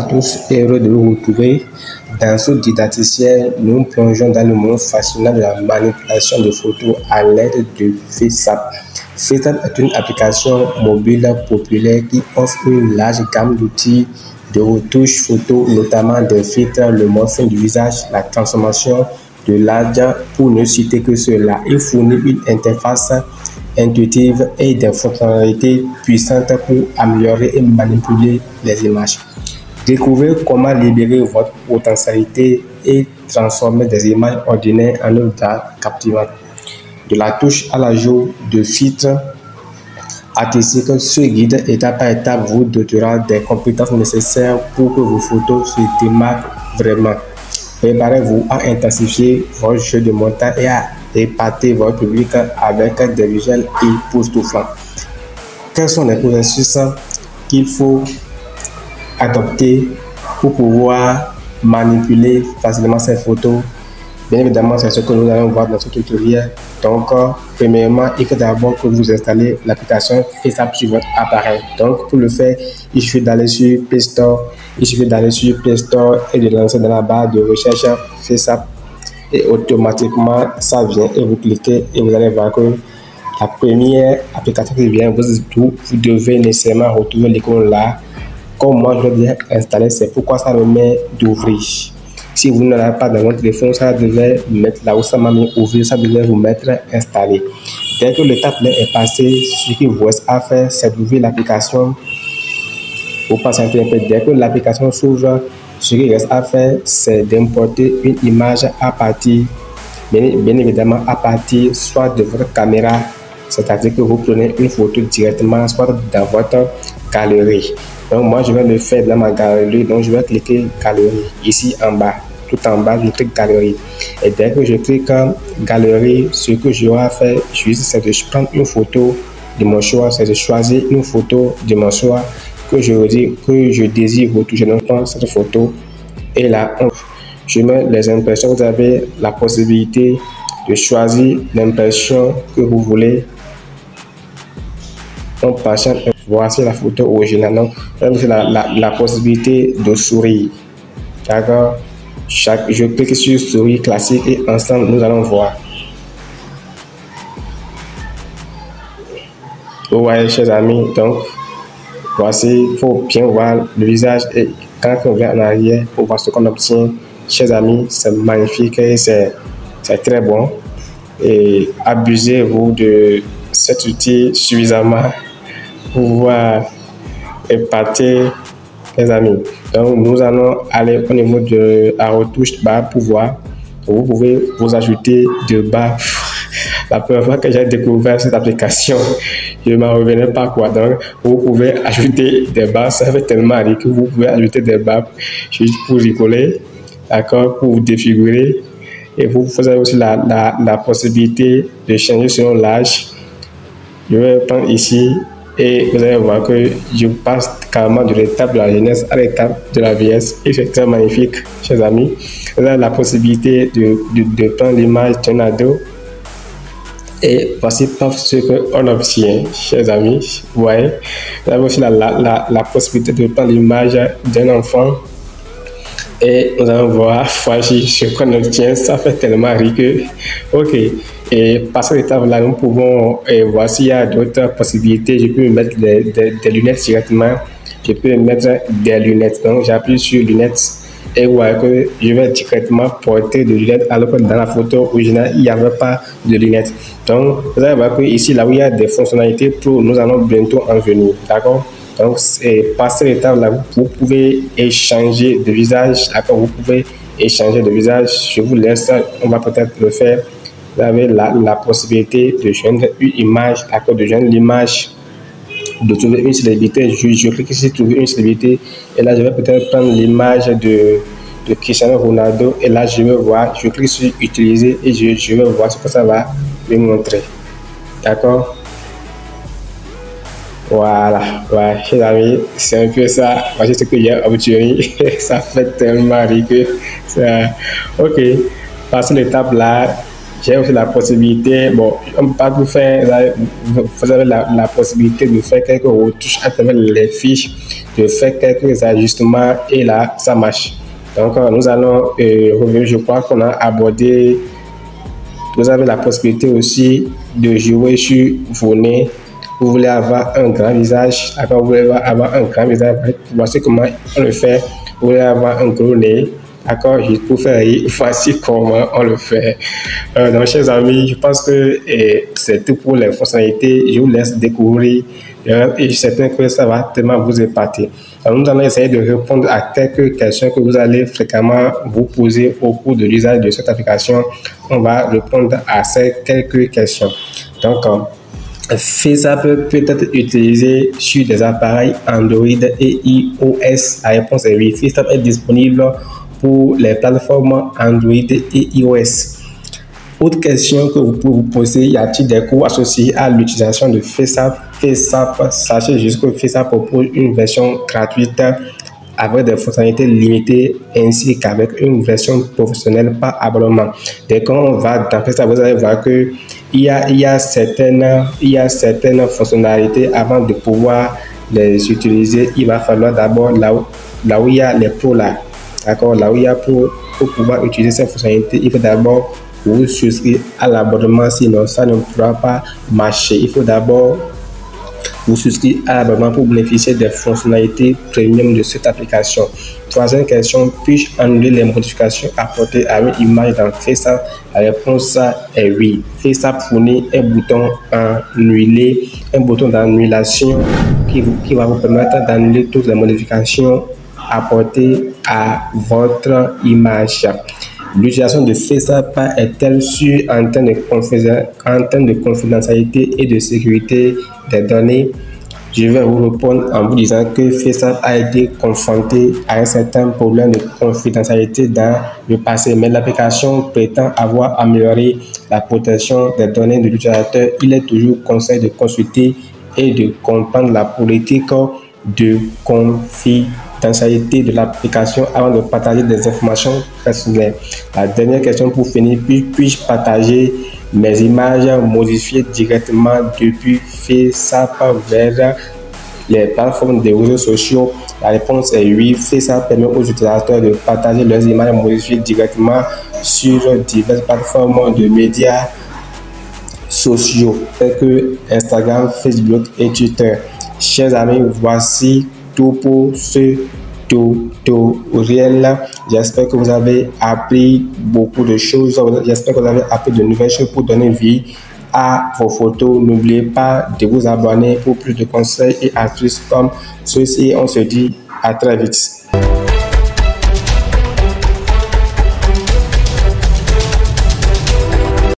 tous et heureux de vous retrouver. Dans ce didacticiel, nous plongeons dans le monde fascinant de la manipulation de photos à l'aide de FaceApp. FaceApp est une application mobile populaire qui offre une large gamme d'outils de retouche photo, notamment des filtres, le morphing du visage, la transformation de l'âge, pour ne citer que cela. Il fournit une interface intuitive et des fonctionnalités puissantes pour améliorer et manipuler les images. Découvrez comment libérer votre potentialité et transformer des images ordinaires en œuvres d'art captivantes. De la touche à la joue de filtres artistiques, ce guide étape par étape vous dotera des compétences nécessaires pour que vos photos se démarquent vraiment. Préparez-vous à intensifier votre jeu de montage et à épater votre public avec des visuels époustouflants. Quels sont les processus qu'il faut adopter pour pouvoir manipuler facilement ces photos? Bien évidemment, c'est ce que nous allons voir dans ce tutoriel. Donc, premièrement, il faut d'abord que vous installez l'application FaceApp sur votre appareil. Donc, pour le faire, il suffit d'aller sur Play Store. Il suffit d'aller sur Play Store et de lancer dans la barre de recherche FaceApp. Et automatiquement, ça vient et vous cliquez et vous allez voir que la première application qui vient, vous devez nécessairement retrouver l'icône là. Comme moi, je l'ai déjà installé, c'est pourquoi ça me met d'ouvrir. Si vous ne l'avez pas dans votre téléphone, ça devait mettre là où ça m'a mis ouvrir, ça devait vous mettre installé. Dès que l'étape est passée, ce qu'il vous reste à faire, c'est d'ouvrir l'application. Vous patientez un peu. Dès que l'application s'ouvre, ce qu'il reste à faire, c'est d'importer une image à partir, bien évidemment, à partir soit de votre caméra, c'est-à-dire que vous prenez une photo directement, soit dans votre galerie. Donc, moi, je vais le faire dans ma galerie. Donc, je vais cliquer galerie ici en bas. Tout en bas, je clique galerie. Et dès que je clique galerie, ce que j'aurai à faire, c'est de prendre une photo de mon choix, c'est de choisir une photo de mon choix que je désire retoucher. Donc, je prends cette photo et là, je mets les impressions. Vous avez la possibilité de choisir l'impression que vous voulez. On patiente. Voici la photo originale. Donc, c'est la possibilité de sourire. D'accord? Je clique sur sourire classique et ensemble, nous allons voir. Vous voyez, chers amis, donc, voici, il faut bien voir le visage et quand on vient en arrière pour voir ce qu'on obtient. Chers amis, c'est magnifique et c'est très bon. Et abusez-vous de cet outil suffisamment pour pouvoir épater les amis. Donc, nous allons aller au niveau de la retouche barre pour voir. Vous pouvez vous ajouter de barres. La première fois que j'ai découvert cette application, je ne m'en revenais pas quoi. Donc, vous pouvez ajouter des barres. Ça fait tellement rire que vous pouvez ajouter des barres juste pour rigoler, d'accord, pour vous défigurer. Et vous avez aussi la possibilité de changer selon l'âge. Je vais prendre ici. Et vous allez voir que je passe carrément de l'étape de la jeunesse à l'étape de la vieillesse. Et c'est très magnifique, chers amis. Vous avez la possibilité de prendre l'image d'un ado. Et voici ce qu'on obtient, chers amis. Vous voyez, vous avez aussi la possibilité de prendre l'image d'un enfant. Et nous allons voir, voici ce qu'on obtient. Ça fait tellement rire que, ok. Et par cette étape-là, nous pouvons voir s'il y a d'autres possibilités. Je peux me mettre des lunettes directement. Je peux mettre des lunettes. Donc, j'appuie sur lunettes et vous voyez que je vais directement porter des lunettes alors que dans la photo originale, il n'y avait pas de lunettes. Donc, vous allez voir que ici, là où il y a des fonctionnalités, nous allons bientôt en venir. D'accord? Donc, par cette étape-là, vous pouvez échanger de visage. D'accord? Vous pouvez échanger de visage. Je vous laisse. On va peut-être le faire. Vous avez la possibilité de joindre une image, de joindre l'image, de trouver une célébrité. Je clique ici, trouver une célébrité. Et là, je vais peut-être prendre l'image de Cristiano Ronaldo. Et là, je vais voir, je clique sur utiliser et je vais voir ce que ça va me montrer. D'accord? Voilà, ouais, chers amis, c'est un peu ça. Voici ce que j'ai obtenu. Ça fait tellement rire que ça. Ok, passez l'étape là. J'ai aussi la possibilité, bon, on ne peut pas tout faire, vous avez la possibilité de faire quelques retouches à travers les fiches, de faire quelques ajustements et là, ça marche. Donc, nous allons revenir, je crois qu'on a abordé, vous avez la possibilité aussi de jouer sur vos nez. Vous voulez avoir un grand visage, d'accord, vous voulez avoir un grand visage, voici comment on le fait. Vous voulez avoir un gros nez, d'accord, je peux faire voici comment on le fait. Donc, chers amis, je pense que c'est tout pour les fonctionnalités. Je vous laisse découvrir et je suis certain que ça va tellement vous épater. Alors, nous allons essayer de répondre à quelques questions que vous allez fréquemment vous poser au cours de l'usage de cette application. On va répondre à ces quelques questions. Donc, FaceApp peut être utilisé sur des appareils Android et iOS. La réponse est oui. FaceApp est disponible pour les plateformes Android et iOS. Autre question que vous pouvez vous poser, y a-t-il des coûts associés à l'utilisation de FaceApp? Sachez juste que FaceApp propose une version gratuite avec des fonctionnalités limitées ainsi qu'avec une version professionnelle par abonnement. Dès qu'on va dans FaceApp, vous allez voir que il y a certaines fonctionnalités avant de pouvoir les utiliser. Il va falloir d'abord là où il y a les pros là, d'accord, là où il y a pour pouvoir utiliser ces fonctionnalités, il faut d'abord vous souscrire à l'abonnement, sinon ça ne pourra pas marcher. Il faut d'abord vous souscrire à l'abonnement pour bénéficier des fonctionnalités premium de cette application. Troisième question, puis-je annuler les modifications apportées à une image dans FaceApp? La réponse est oui. FaceApp fournit un bouton annuler, un bouton d'annulation qui va vous permettre d'annuler toutes les modifications apportées à votre image. L'utilisation de FaceApp est-elle sûre en termes de confidentialité et de sécurité des données? Je vais vous répondre en vous disant que FaceApp a été confronté à un certain problème de confidentialité dans le passé, mais l'application prétend avoir amélioré la protection des données de l'utilisateur. Il est toujours conseillé de consulter et de comprendre la politique de confidentialité de l'application avant de partager des informations personnelles. La dernière question pour finir, puis-je partager mes images modifiées directement depuis FaceApp vers les plateformes des réseaux sociaux? La réponse est oui. FaceApp permet aux utilisateurs de partager leurs images modifiées directement sur diverses plateformes de médias sociaux tels que Instagram, Facebook et Twitter. Chers amis, voici tout pour ce tutoriel. J'espère que vous avez appris beaucoup de choses. J'espère que vous avez appris de nouvelles choses pour donner vie à vos photos. N'oubliez pas de vous abonner pour plus de conseils et astuces comme ceci. On se dit à très vite.